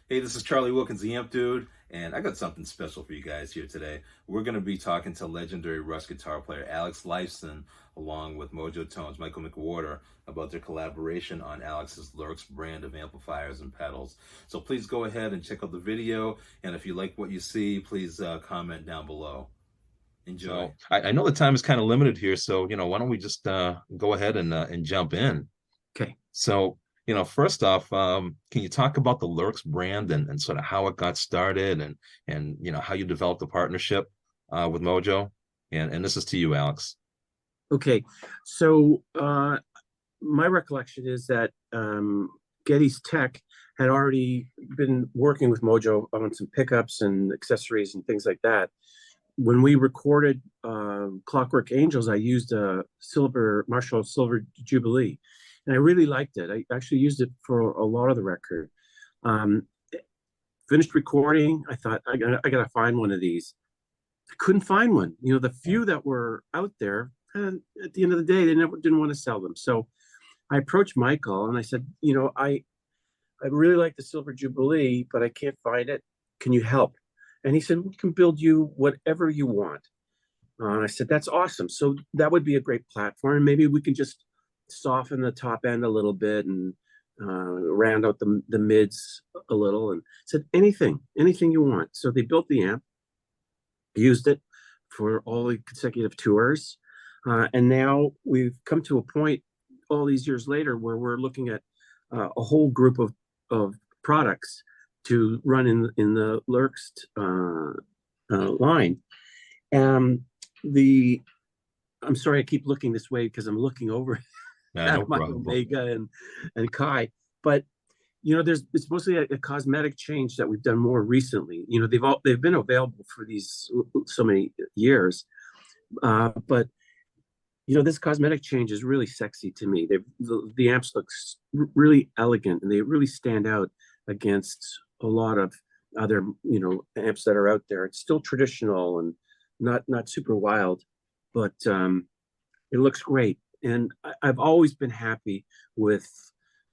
Hey, this is Charlie Wilkins, the Amp Dude, and I got something special for you guys here today. We're going to be talking to legendary Rush guitar player Alex Lifeson, along with Mojotone's Michael McWhorter, about their collaboration on Alex's Lerxst brand of amplifiers and pedals. So please go ahead and check out the video, and if you like what you see, please comment down below. Enjoy. So I know the time is kind of limited here, so why don't we just go ahead and jump in? Okay. So, first off, can you talk about the Lerxst brand and sort of how it got started and how you developed the partnership with Mojo? And this is to you, Alex. Okay. So my recollection is that Getty's Tech had already been working with Mojo on some pickups and accessories and things like that. When we recorded Clockwork Angels, I used a Marshall Silver Jubilee, and I really liked it. I actually used it for a lot of the record. Um, Finished recording, I thought I gotta find one of these. I couldn't find one. The few that were out there, and at the end of the day, they never didn't want to sell them. So I approached Michael and I said, I really like the Silver Jubilee, but I can't find it. Can you help? And he said, we can build you whatever you want. And I said, that's awesome. So that would be a great platform. Maybe we can just soften the top end a little bit and round out the mids a little. And said, anything you want. So they built the amp, used it for all the consecutive tours. And now we've come to a point all these years later where we're looking at a whole group of products to run in the Lerxst line. I'm sorry, I keep looking this way because I'm looking over No at my problem. Omega and Kai, but it's mostly a cosmetic change that we've done more recently. They've been available for these so many years, but this cosmetic change is really sexy to me. The amps look really elegant and they really stand out against a lot of other amps that are out there. It's still traditional and not super wild, but it looks great. And I've always been happy with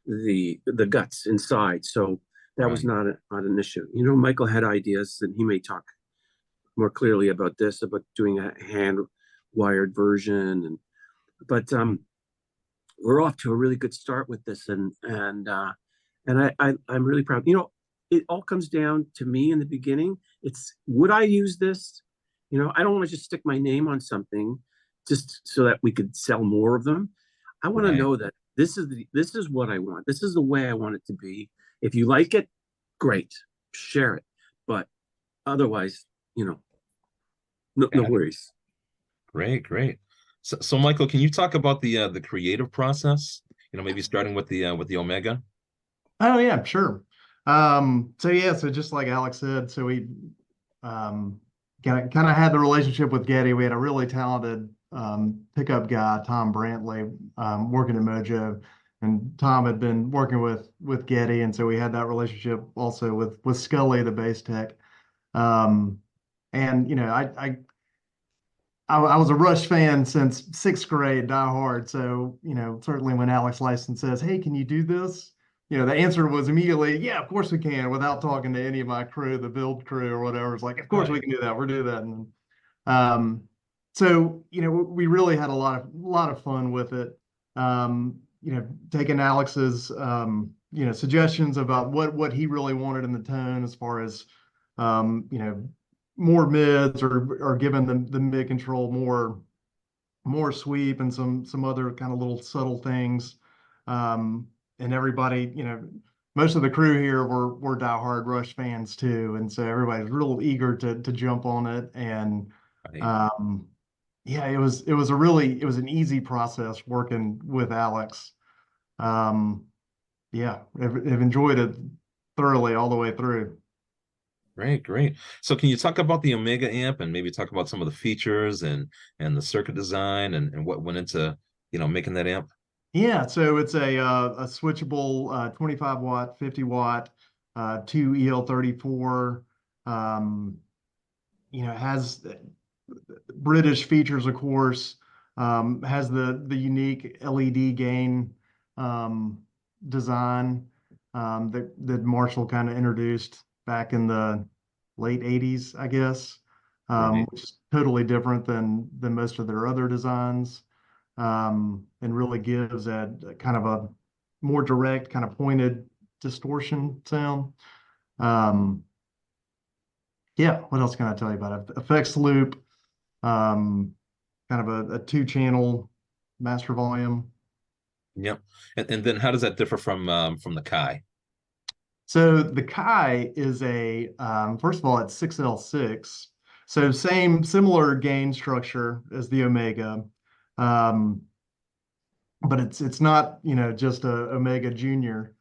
the guts inside, so that was Right. not an issue. Michael had ideas, and he may talk more clearly about this, about doing a hand wired version, but we're off to a really good start with this, and I'm really proud. It all comes down to me in the beginning. It's, would I use this? I don't want to just stick my name on something just so that we could sell more of them. I want to Right. know that this is what I want. This is the way I want it to be. If you like it, great, share it. But otherwise, no Got it. worries. Great, great. So Michael, can you talk about the creative process? Maybe starting with the Omega. Oh yeah, sure. So just like Alex said, so we um kind of had the relationship with Getty. We had a really talented pickup guy, Tom Brantley, working at Mojo, and Tom had been working with Getty, and so we had that relationship also with Scully, the bass tech. Um, and I was a Rush fan since sixth grade, die hard. So, certainly when Alex Lifeson says, "Hey, can you do this?" The answer was immediately, "Yeah, of course we can," without talking to any of my crew, the build crew or whatever. It's like, "Of course we Right. can do that. We'll do that." And um, so, we really had a lot of fun with it. Taking Alex's suggestions about what he really wanted in the tone as far as um, you know, more mids or giving the mid control more sweep and some other kind of little subtle things. And everybody, most of the crew here were diehard Rush fans too, and so everybody's real eager to jump on it. And Right. um, yeah, it was an easy process working with Alex. Um, yeah, I've enjoyed it thoroughly all the way through. Great, great. So can you talk about the Omega amp and maybe talk about some of the features and the circuit design and what went into, making that amp? Yeah, so it's a switchable 25 watt, 50 watt, two EL34. Um, it has British features, of course. Has the unique LED gain um, design. that Marshall kind of introduced back in the late 80s, I guess, Right. which is totally different than most of their other designs, and really gives a kind of a more direct, kind of pointed distortion sound. Um, yeah, what else can I tell you about it? Effects loop, um, kind of a two-channel master volume. Yep. And then how does that differ from the Kai? So the Kai is first of all, it's 6L6. So similar gain structure as the Omega. Um, but it's not, just a Omega Junior.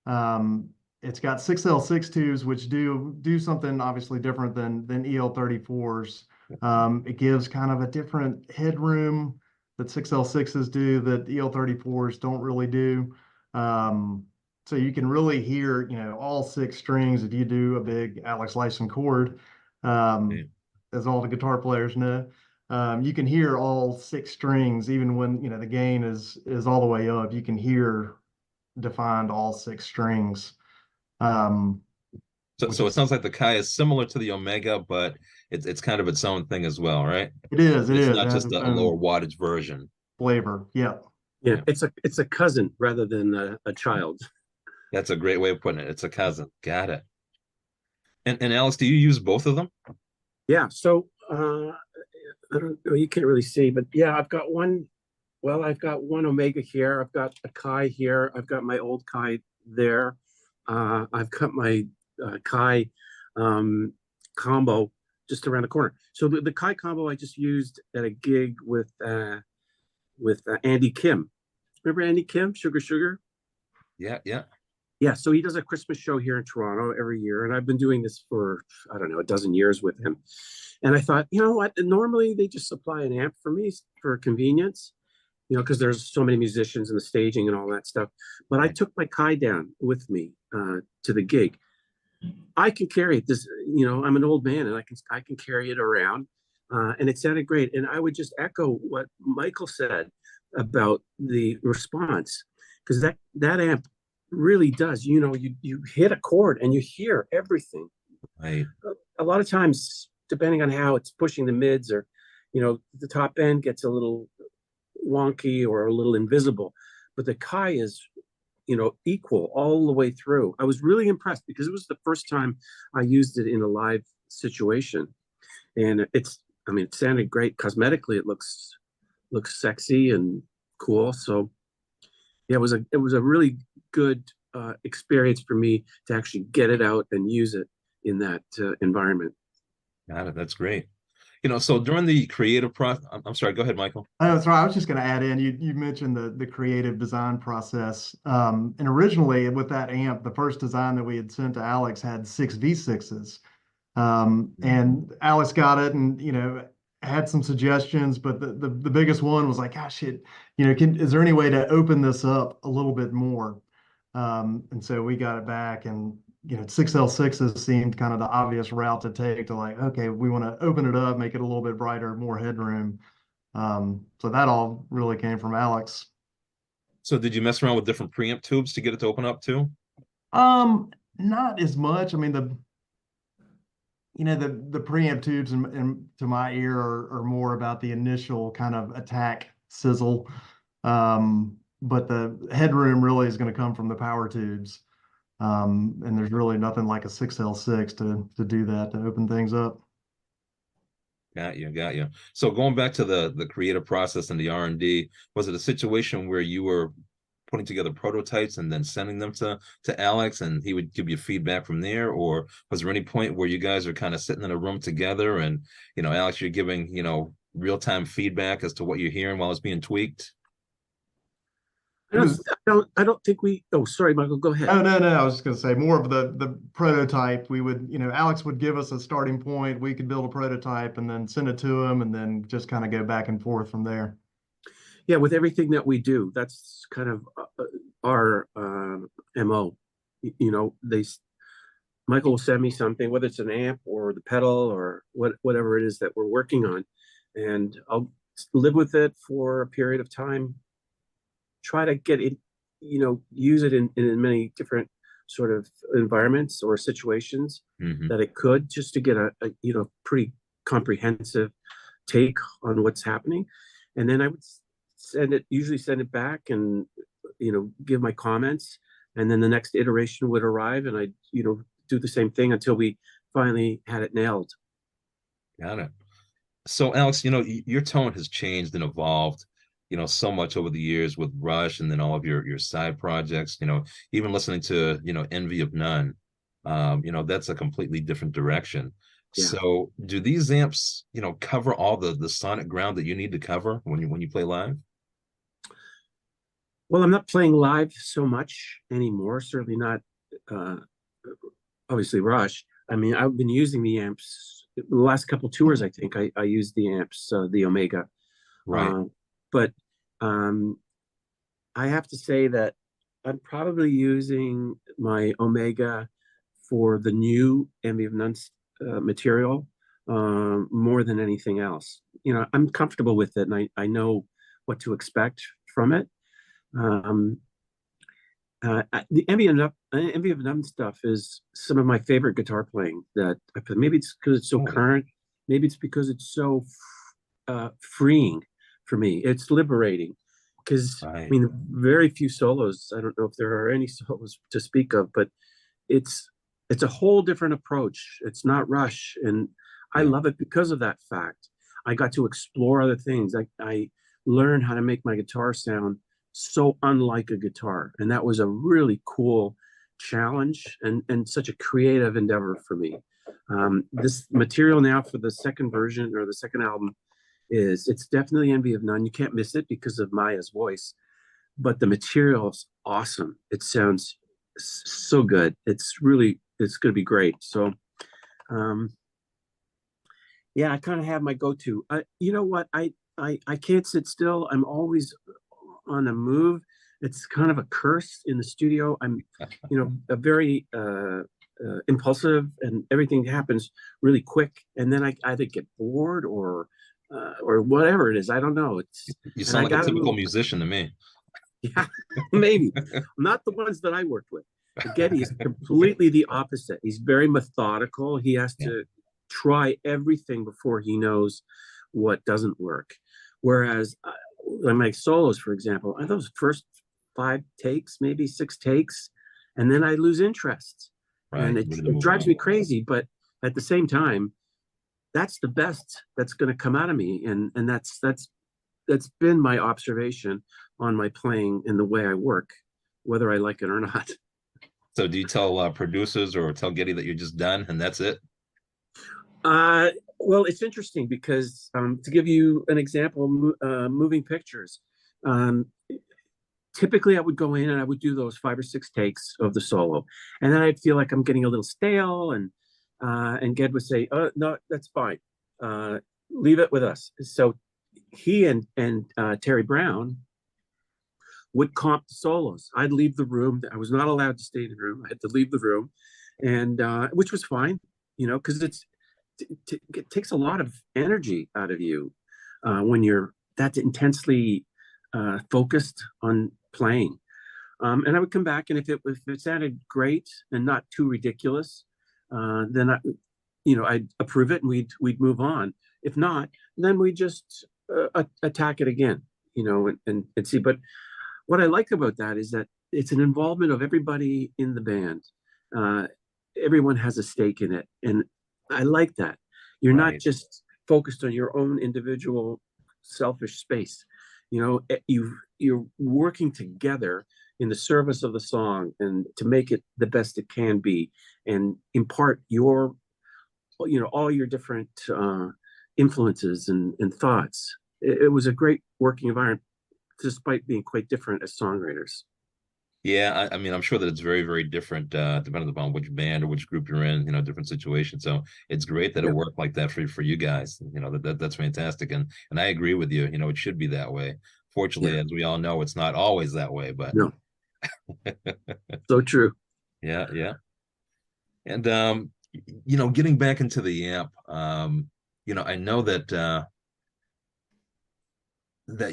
Um, it's got 6L6 tubes, which do something obviously different than EL34s. It gives kind of a different headroom that 6L6s do that EL34s don't really do. So you can really hear, all six strings if you do a big Alex Lifeson chord, um, Okay. as all the guitar players know. You can hear all six strings, even when the gain is all the way up. You can hear defined all six strings, um, So which so it is sounds like the Kai is similar to the Omega, but it's kind of its own thing as well, right? it It's is. It not has just its a lower own wattage version. flavor. Yeah. Yeah, Yeah. it's a cousin rather than a child. That's a great way of putting it. It's a cousin. Got it. And Alex, do you use both of them? Yeah, so I don't know, you can't really see, but yeah, I've got one. Well, I've got one Omega here. I've got a Kai here. I've got my old Kai there. I've got my Kai um, combo just around the corner. So the Kai combo I just used at a gig with Andy Kim. Remember Andy Kim, Sugar Sugar? Yeah, yeah. Yeah, so he does a Christmas show here in Toronto every year, and I've been doing this for I don't know a dozen years with him. And I thought, you know what? Normally they just supply an amp for me for convenience, because there's so many musicians and the staging and all that stuff. But I Right. took my Kai down with me to the gig. I can carry it. I'm an old man and I can carry it around, and it sounded great. And I would just echo what Michael said about the response, because that amp really does. You hit a chord and you hear everything. Right. A lot of times, depending on how it's pushing the mids, or the top end gets a little wonky or a little invisible, but the Kai is equal all the way through. I was really impressed because it was the first time I used it in a live situation, and it sounded great. Cosmetically, it looks sexy and cool. So yeah, it was a really good experience for me to actually get it out and use it in that environment. Got it. That's great. So during the creative process, I'm sorry, go ahead, Michael. Oh, sorry, I was just going to add in. You mentioned the creative design process, and originally with that amp, the first design that we had sent to Alex had six V6s, and Alex got it, and had some suggestions, but the biggest one was like, gosh, is there any way to open this up a little bit more? And so we got it back, and 6L6s seemed kind of the obvious route to take to, like, okay, we want to open it up, make it a little bit brighter, more headroom. So that all really came from Alex. So did you mess around with different preamp tubes to get it to open up too? Not as much. I mean, the preamp tubes and to my ear are more about the initial kind of attack sizzle. But the headroom really is going to come from the power tubes. And there's really nothing like a 6L6 to do that, to open things up. Got you, got you. So going back to the creative process and the R&D, was it a situation where you were putting together prototypes and then sending them to Alex and he would give you feedback from there? Or was there any point where you guys are kind of sitting in a room together and, Alex, you're giving, real-time feedback as to what you're hearing while it's being tweaked? It was I don't think we. Oh, sorry, Michael. Go ahead. Oh, no, no. I was just going to say more of the prototype. We would, Alex would give us a starting point. We could build a prototype and then send it to him and then just kind of go back and forth from there. Yeah, with everything that we do, that's kind of our MO. Michael will send me something, whether it's an amp or the pedal or whatever it is that we're working on, and I'll live with it for a period of time. Try to get it, use it in many different sort of environments or situations Hmm. that it could, just to get a pretty comprehensive take on what's happening. And then I would usually send it back and, give my comments. And then the next iteration would arrive and I'd, do the same thing until we finally had it nailed. Got it. So, Alex, your tone has changed and evolved, so much over the years with Rush and then all of your side projects, even listening to, Envy of None, that's a completely different direction. Yeah. So do these amps, cover all the sonic ground that you need to cover when you play live? Well, I'm not playing live so much anymore. Certainly not, uh, obviously Rush. I mean, I've been using the amps the last couple tours. I think I used the amps, the Omega. Right. Uh, but um, I have to say that I'm probably using my Omega for the new Envy of None material more than anything else. I'm comfortable with it, and I know what to expect from it. Um, the Envy of None stuff is some of my favorite guitar playing. That maybe it's because it's so Oh, current. Maybe it's because it's so freeing for me. It's liberating because I right. mean, very few solos. I don't know if there are any solos to speak of, but it's it's a whole different approach. It's not Rush, and I Yeah. love it because of that fact. I got to explore other things. I learned how to make my guitar sound so unlike a guitar, and that was a really cool challenge and such a creative endeavor for me. This material now for the second version or the second album it's definitely Envy of None. You can't miss it because of Maya's voice, but the material's awesome. It sounds so good. It's going to be great. So, um, yeah, I kind of have my go-to. You know what? I can't sit still. I'm always on the move. It's kind of a curse in the studio. I'm, a very impulsive, and everything happens really quick. And then I either get bored or whatever it is. I don't know. You And sound I like a gotta typical move. musician to me. Yeah, maybe not the ones that I worked with. Getty is completely the opposite. He's very methodical. He has Yeah. to try everything before he knows what doesn't work. Whereas when I make solos, for example, those first 5 takes, maybe 6 takes, and then I lose interest, and Right. it, Ready to it move drives on. me crazy. But at the same time, that's the best that's going to come out of me, and that's been my observation on my playing and the way I work, whether I like it or not. So do you tell producers or tell Getty that you're just done and that's it? Uh, well, it's interesting because to give you an example, moving pictures. Um, Typically, I would go in and I would do those 5 or 6 takes of the solo, and then I'd feel like I'm getting a little stale, and Ged would say, "Oh no, that's fine. Uh, Leave it with us." So he and Terry Brown would comp the solos. I'd leave the room. I was not allowed to stay in the room. I had to leave the room, and which was fine, because it takes a lot of energy out of you when you're that intensely focused on playing. And I would come back, and if it sounded great and not too ridiculous, then I'd approve it, and we'd move on. If not, then we just attack it again, and see. But what I like about that is that it's an involvement of everybody in the band. Uh, Everyone has a stake in it, and I like that. You're not Right. just focused on your own individual selfish space. You're working together in the service of the song and to make it the best it can be, and impart all your different influences and thoughts. It was a great working environment despite being quite different as songwriters. Yeah, I mean, I'm sure that it's very, very different, depending upon which band or which group you're in, different situations. So it's great that it Yeah, worked like that for you guys. That's fantastic. And I agree with you. It should be that way. Fortunately, yeah, as we all know, it's not always that way, but no, so true. yeah, yeah. And getting back into the amp, I know that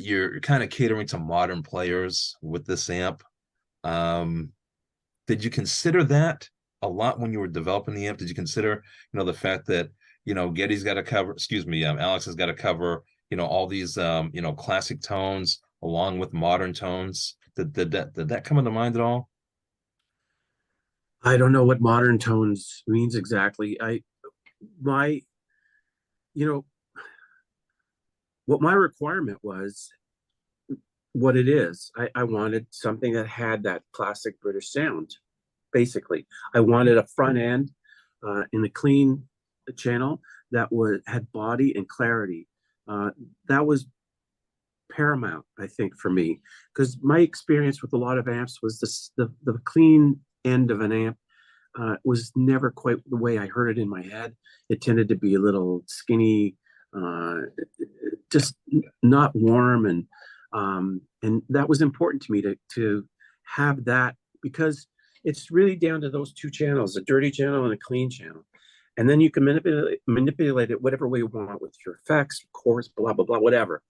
you're kind of catering to modern players with this amp. Um, Did you consider that a lot when you were developing the amp? Did you consider, the fact that, Getty's got to cover, excuse me, Alex has got to cover, all these, classic tones along with modern tones? Did that come into mind at all? I don't know what modern tones means exactly. My, you know, what my requirement was, what it is. I wanted something that had that classic British sound. Basically, I wanted a front end in the clean channel that had body and clarity. That was paramount, I think, for me, because my experience with a lot of amps was the clean end of an amp was never quite the way I heard it in my head. It tended to be a little skinny, just not warm, and that was important to me to have that, because it's really down to those two channels, a dirty channel and a clean channel. And then you can manipulate it whatever way you want with your effects, chorus, blah, blah, blah, whatever.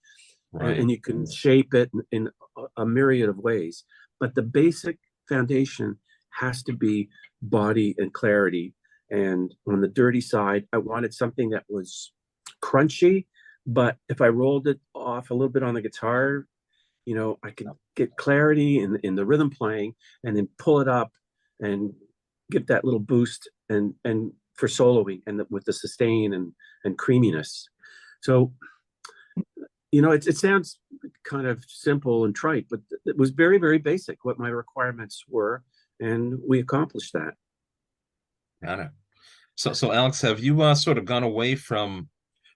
Right. And you can shape it in a myriad of ways. But the basic foundation has to be body and clarity. And on the dirty side, I wanted something that was crunchy, but if I rolled it off a little bit on the guitar, I could get clarity in the rhythm playing, and then pull it up and get that little boost and for soloing, and with the sustain and creaminess. So, it sounds kind of simple and trite, but it was very, very basic what my requirements were, and we accomplished that. Got it. So Alex, have you sort of gone away from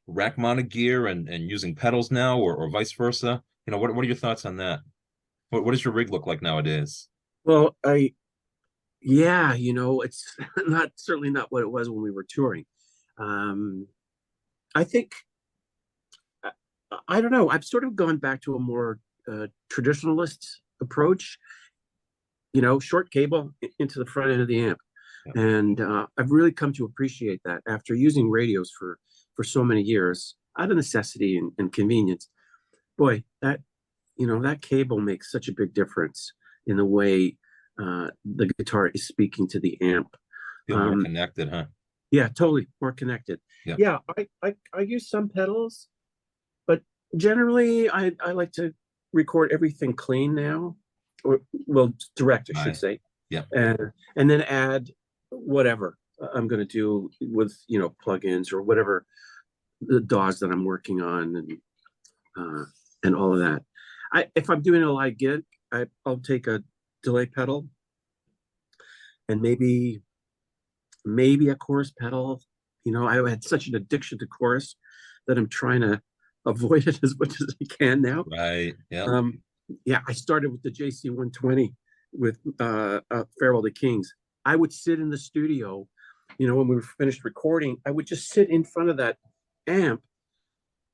rack mounted gear and using pedals now, or vice versa? What are your thoughts on that? What does your rig look like nowadays? Well, it's certainly not what it was when we were touring. I think, I don't know, I've sort of gone back to a more traditionalist approach, short cable into the front end of the amp. Yeah. And I've really come to appreciate that after using radios for so many years, out of necessity and convenience. Boy, that cable makes such a big difference in the way the guitar is speaking to the amp. Feel more connected, huh? Yeah, totally more connected. Yeah, I use some pedals, but generally I like to record everything clean now, or direct, I should say. Yeah. And then add whatever I'm going to do with plugins or whatever the DAWs that I'm working on, and all of that. If I'm doing a live gig, I'll take a delay pedal and maybe a chorus pedal. I had such an addiction to chorus that I'm trying to avoid it as much as I can now. Right. Yeah. I started with the JC 120 with Farewell to Kings. I would sit in the studio, when we were finished recording, I would just sit in front of that amp,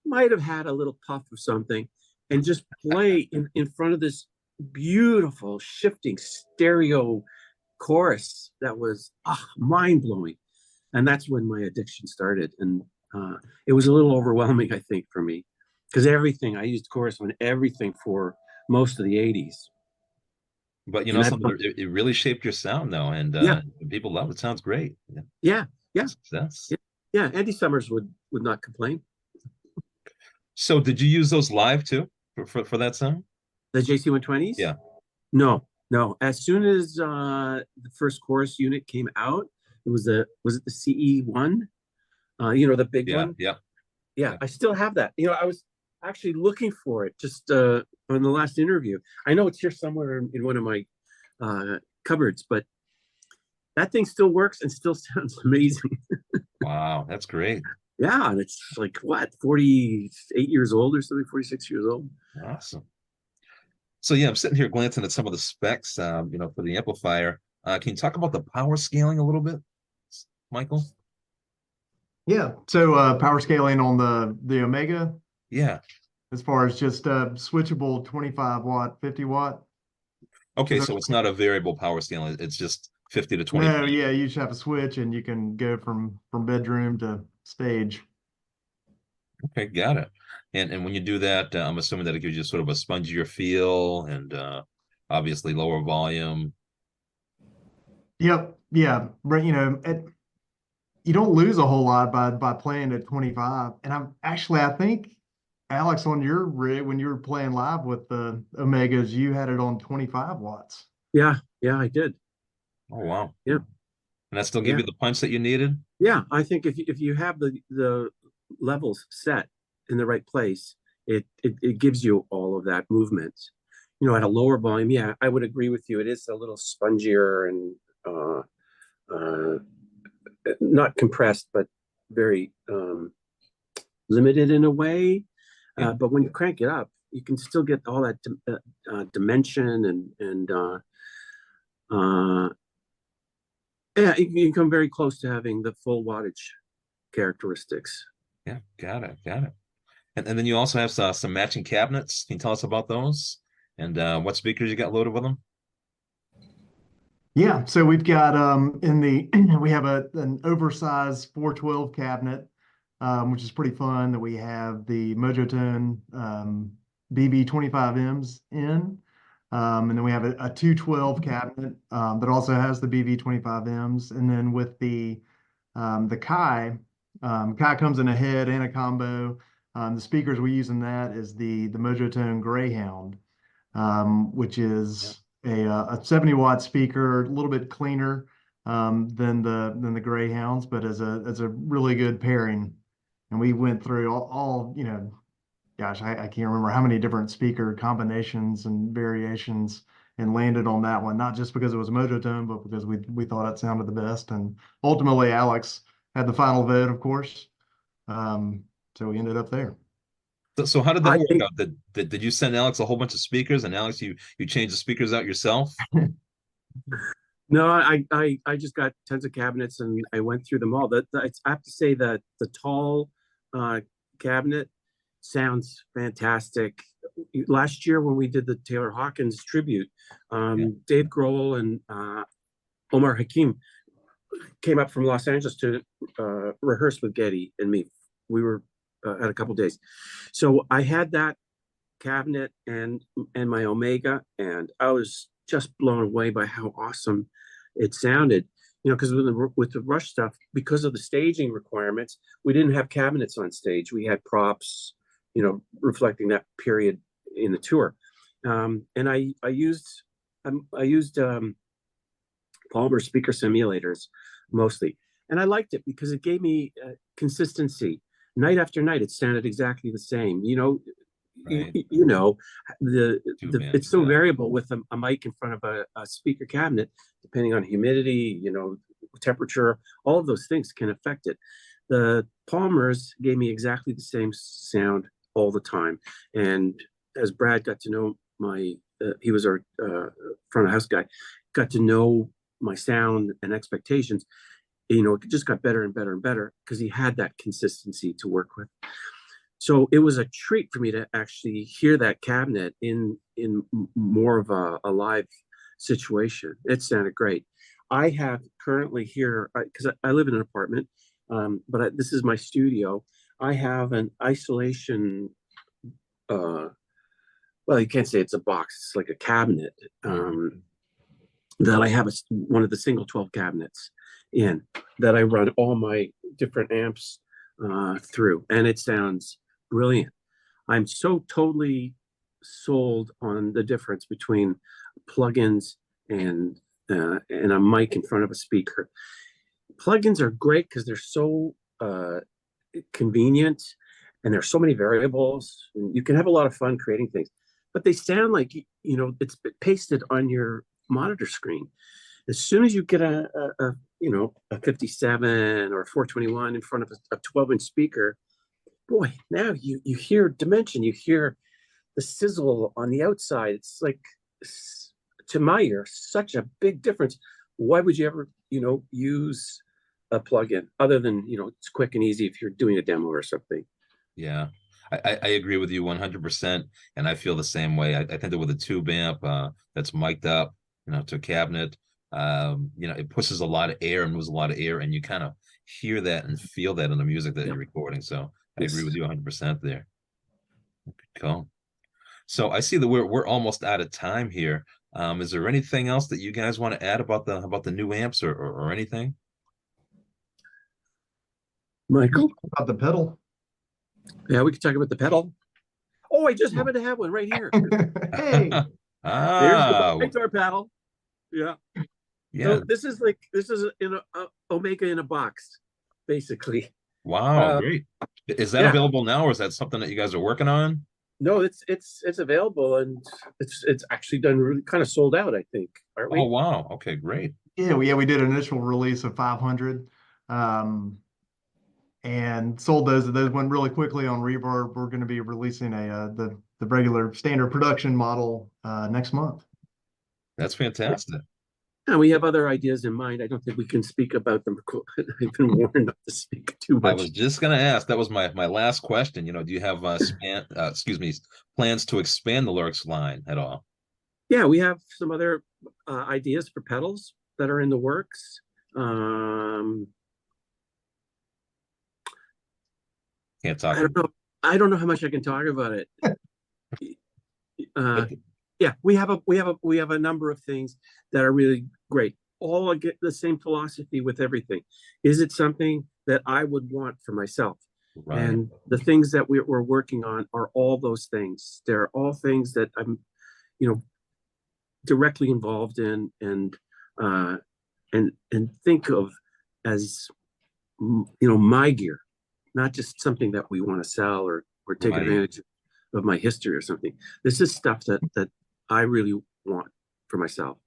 might have had a little puff of something, and just play in front of this beautiful shifting stereo chorus that was mind-blowing. And that's when my addiction started. And it was a little overwhelming, I think, for me, because I used chorus on everything for most of the 80s. But something, it really shaped your sound, though, and people love it. Sounds great. Yeah. Success. Yeah. Andy Summers would not complain. So did you use those live too for that sound? The JC 120s? Yeah. No. As soon as the first chorus unit came out, was it the CE1? The big one? Yeah. I still have that. I was actually looking for it just on the last interview. I know it's here somewhere in one of my cupboards, but that thing still works and still sounds amazing. Wow, that's great. Yeah, and it's like, 48 years old or something, 46 years old. Awesome. So I'm sitting here glancing at some of the specs, for the amplifier. Can you talk about the power scaling a little bit, Michael? Yeah. So power scaling on the Omega. Yeah. As far as just switchable 25 watt, 50 watt. Okay, so it's not a variable power scaling. It's just 50 to 20. No, yeah, you just have a switch and you can go from bedroom to stage. Okay, got it. And when you do that, I'm assuming that it gives you sort of a spongier feel and obviously lower volume. Yep. Yeah. But you don't lose a whole lot by playing at 25. And I think Alex, on your rig when you were playing live with the Omegas, you had it on 25 watts. Yeah, yeah, I did. Oh wow. Yeah, And that still gave yeah, you the punch that you needed? yeah. I think if you have the levels set in the right place, it gives you all of that movement. At a lower volume, yeah, I would agree with you. It is a little spongier and uh, not compressed, but very limited in a way. Yeah. But when you crank it up, you can still get all that dimension and yeah, you come very close to having the full wattage characteristics. Yeah, got it, got it. And then you also have some matching cabinets. Can you tell us about those? And what speakers you got loaded with them? Yeah, so we've got in the we have an oversized 412 cabinet, which is pretty fun. That we have the Mojotone BB 25Ms in, and then we have a 212 cabinet that also has the BB 25Ms, and then with the Kai, Kai comes in a head and a combo. The speakers we use in that is the Mojotone Greyhound, which Yeah. is a 70-watt speaker, a little bit cleaner than the Greyhounds, but as a really good pairing. And we went through all gosh, I can't remember how many different speaker combinations and variations and landed on that one, not just because it was Mojotone, but because we thought it sounded the best. And ultimately, Alex had the final vote, of course. So we ended up there. So how did that I work think out? Did you send Alex a whole bunch of speakers, and Alex, you changed the speakers out yourself? no, I just got tons of cabinets and I went through them all. I have to say that the tall cabinet sounds fantastic. Last year when we did the Taylor Hawkins tribute, Yeah. Dave Grohl and Omar Hakim came up from Los Angeles to rehearse with Getty and me. We were at a couple days, so I had that cabinet and my Omega, and I was just blown away by how awesome it sounded. Because with the Rush stuff, because of the staging requirements, we didn't have cabinets on stage. We had props, reflecting that period in the tour. And I used Palmer speaker simulators mostly, and I liked it because it gave me consistency. Night after night, it sounded exactly the same. Right. You know Too the bad. it's so variable with a mic in front of a speaker cabinet, depending on humidity, temperature. All of those things can affect it. The Palmers gave me exactly the same sound all the time, and as Brad got to know he was our front of house guy, got to know my sound and expectations. It just got better and better and better because he had that consistency to work with. So it was a treat for me to actually hear that cabinet in more of a live situation. It sounded great. I have currently here, because I live in an apartment, but this is my studio. I have an isolation. Well, you can't say it's a box. It's like a cabinet that I have one of the single 12 cabinets in that I run all my different amps through, and it sounds brilliant. I'm so totally sold on the difference between plugins and a mic in front of a speaker. Plugins are great because they're so convenient, and there's so many variables, and you can have a lot of fun creating things. But they sound like it's pasted on your monitor screen. As soon as you get a 57 or a 421 in front of a 12-inch speaker, boy, now you hear dimension, you hear the sizzle on the outside. It's like, to my ear, such a big difference. Why would you ever use a plugin other than it's quick and easy if you're doing a demo or something? Yeah, I agree with you 100%, and I feel the same way. I think that with a tube amp that's mic'd up, to a cabinet, it pushes a lot of air and moves a lot of air, and you kind of hear that and feel that in the music that Yeah. you're recording. So I agree Yes. with you 100% there. Cool. So I see that we're almost out of time here. Is there anything else that you guys want to add about the new amps or anything? Michael? About the pedal. Yeah, we could talk about the pedal. Oh, I just happen to have one right here. Hey, There's the Ah, guitar pedal. Yeah. yeah. So this is in a Omega in a box, basically. Wow, great. Is that Yeah. available now, or is that something that you guys are working on? No, it's available, and it's actually done really kind of sold out, I think, aren't Oh, we? wow. Okay, great. we did an initial release of 500, and sold those. Those went really quickly on Reverb. We're going to be releasing the regular standard production model next month. That's fantastic. And we have other ideas in mind. I don't think we can speak about them. I've been warned not to speak too I much. was just going to ask. That was my last question. You know, do you have plans to expand the Lurks line at all? Yeah, we have some other ideas for pedals that are in the works. Can't talk. I don't know. I don't know how much I can talk about it. Yeah, we have a number of things that are really great. All get the same philosophy with everything. Is it something that I would want for myself? Right. And the things that we're working on are all those things. They're all things that I'm, directly involved in and think of as my gear, not just something that we want to sell or take Right. advantage of my history or something. This is stuff that I really want for myself.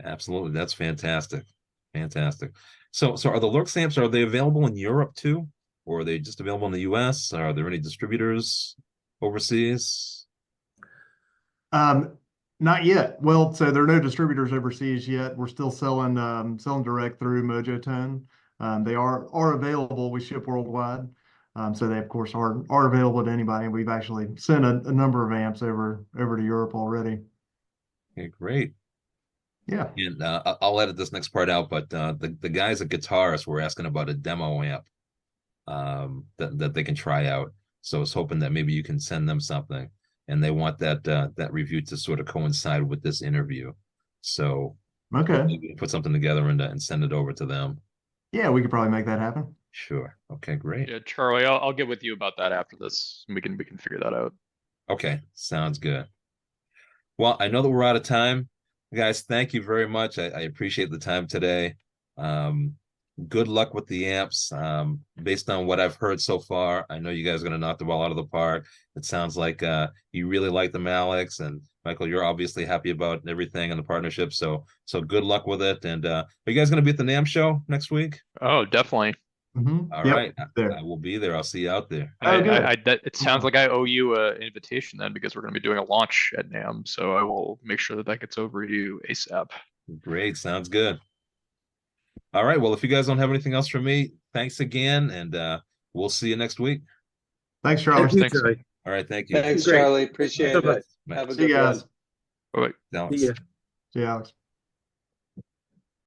Absolutely. That's fantastic. Fantastic. So are the Lurks amps, are they available in Europe too? Or are they just available in the US? Are there any distributors overseas? Not yet. Well, so there are no distributors overseas yet. We're still selling direct through Mojotone. They are available. We ship worldwide. So they of course are available to anybody. We've actually sent a number of amps over to Europe already. Okay, great. Yeah. And I'll edit this next part out, but the guys at Guitarists were asking about a demo amp that they can try out. So I was hoping that maybe you can send them something, and they want that review to sort of coincide with this interview. So Okay. maybe put something together and send it over to them. Yeah, we could probably make that happen. Sure. Okay, great. Yeah, Charlie, I'll get with you about that after this. We can figure that out. Okay, sounds good. Well, I know that we're out of time. Guys, thank you very much. I appreciate the time today. Good luck with the amps. Based on what I've heard so far, I know you guys are going to knock the ball out of the park. It sounds like you really like them, Alex, and Michael, you're obviously happy about everything and the partnership. So good luck with it. And are you guys going to be at the NAMM show next week? Oh, definitely. All Yep, right, there. I will be there. I'll see you out there. It sounds like I owe you an invitation then, because we're going to be doing a launch at NAMM. So I will make sure that gets over to you ASAP. Great, sounds good. All right, well, if you guys don't have anything else for me, thanks again, and we'll see you next week. Thanks, Charlie. Thank you, Thanks. Charlie. All right, thank you. Thanks, Great. Charlie. Appreciate Bye-bye. it. Have a See you good guys. one. Bye. Alex. See ya. See you, Alex.